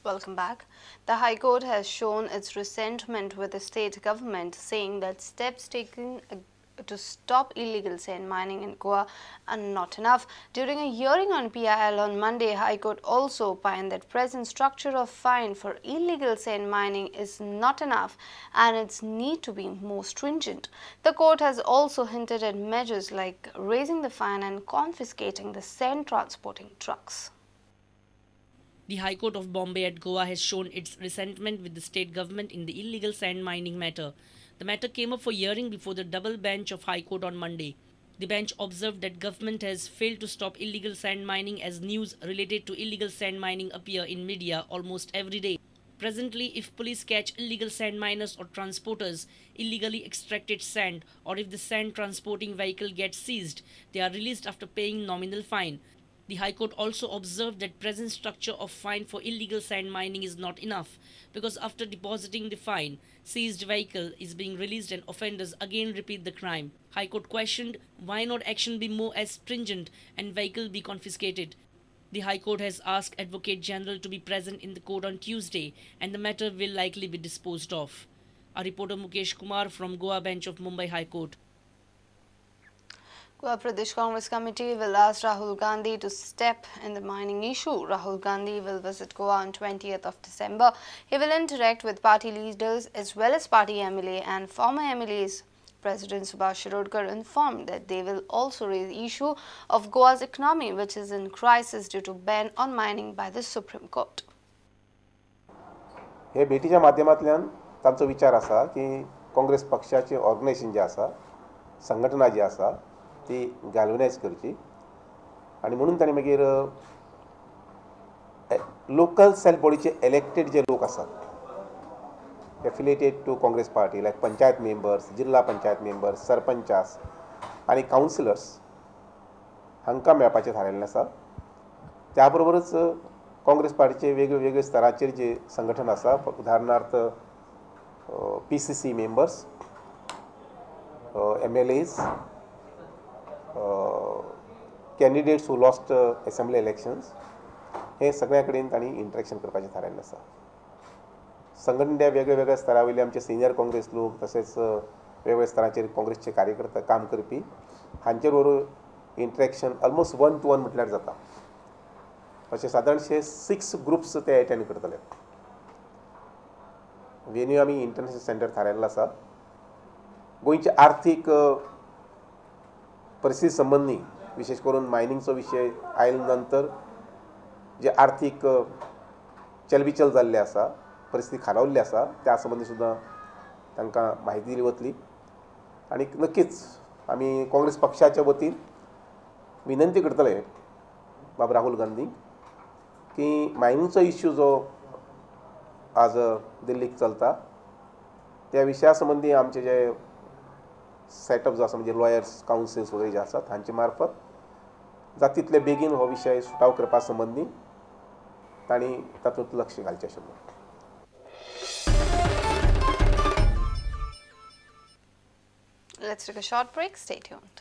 Welcome back. The High Court has shown its resentment with the state government, saying that steps taken to stop illegal sand mining in Goa are not enough. During a hearing on PIL on Monday, High Court also opined that present structure of fine for illegal sand mining is not enough and its need to be more stringent. The court has also hinted at measures like raising the fine and confiscating the sand transporting trucks. The High Court of Bombay at Goa has shown its resentment with the state government in the illegal sand mining matter. The matter came up for hearing before the double bench of High Court on Monday. The bench observed that government has failed to stop illegal sand mining as news related to illegal sand mining appear in media almost every day. Presently, if police catch illegal sand miners or transporters illegally extracted sand, or if the sand transporting vehicle gets seized, they are released after paying nominal fine. The High Court also observed that present structure of fine for illegal sand mining is not enough because after depositing the fine, seized vehicle is being released and offenders again repeat the crime. High Court questioned why not action be more as stringent and vehicle be confiscated. The High Court has asked Advocate General to be present in the court on Tuesday and the matter will likely be disposed of. Our reporter Mukesh Kumar from Goa bench of Mumbai High Court. Goa Pradesh Congress Committee will ask Rahul Gandhi to step in the mining issue. Rahul Gandhi will visit Goa on 20th of December. He will interact with party leaders as well as party MLA and former MLAs. President Subhash Shirodkar informed that they will also raise the issue of Goa's economy, which is in crisis due to ban on mining by the Supreme Court. हे भेटीच्या माध्यमांतल्यान तांचो विचार आसा की काँग्रेस पक्षाचे organisation जे आसा संघटना जी आसा ती गॅल्वनायज करची आणि म्हणून ताणें मागीर लोकल सेल्फ बॉडीचे इलेक्टेड जे लोक आसात affiliated to Congress party like panchayat members जिल्हा पंचायत मेंबर्स सरपंचास आणि कावन्सिलर्स हांकां मेळपाचें थारायल्लें आसा त्या बरोबरच काँग्रेस पार्टीचे वेगवेगळे स्तराचेर जे संघटन आसा उदाहरणार्थ PCC members MLAs candidates who lost assembly elections हे सगळ्या कडेन तांणी इंटरेक्शन करपाचें थारायल्लें आसा संघटनेच्या वेगवेगळ्या स्तरा वयले आमचे सिनियर काँग्रेस लोक तशेंच वेगवेगळ्या स्तराचेर काँग्रेसचे कार्यकर्ते काम करपी हांचे बरोबर इंटरेक्शन ऑलमोस्ट 1 to 1 म्हटल्यार जाता अशें सादारणशे 6 ग्रुप्स ते अटेंड करतले वेन्यू आमी इंटरनॅशनल सेंटर थारायल्लो आसा गोंयचे आर्थीक परिस्थिती संबंधी विशेष करून मायनिंगचो विशय आयले नंतर जे आर्थीक चलबिचल जाल्ले आसा परिस्थिती खालावल्ली आसा त्या संबंधी सुद्दां तांकां म्हायती दिली वतली आनी नक्कीच आमी काँग्रेस पक्षाच्या वतीन विनंती करतले बाब राहुल गांधी की मायनिंगचो इश्यू जो आज दिल्लीक चलता त्या विशया संबंधी आमचे जे सेटअप जो आसा म्हणजे लॉयर्स काउन्सिल्स वगैरे जे आसात हांचे मार्फत जाता तितले बेगीन हो विशय सुटाव करपा संबंधी तांणी तातूंत लक्ष घालचें आशिल्लें. Let's take a short break. Stay tuned.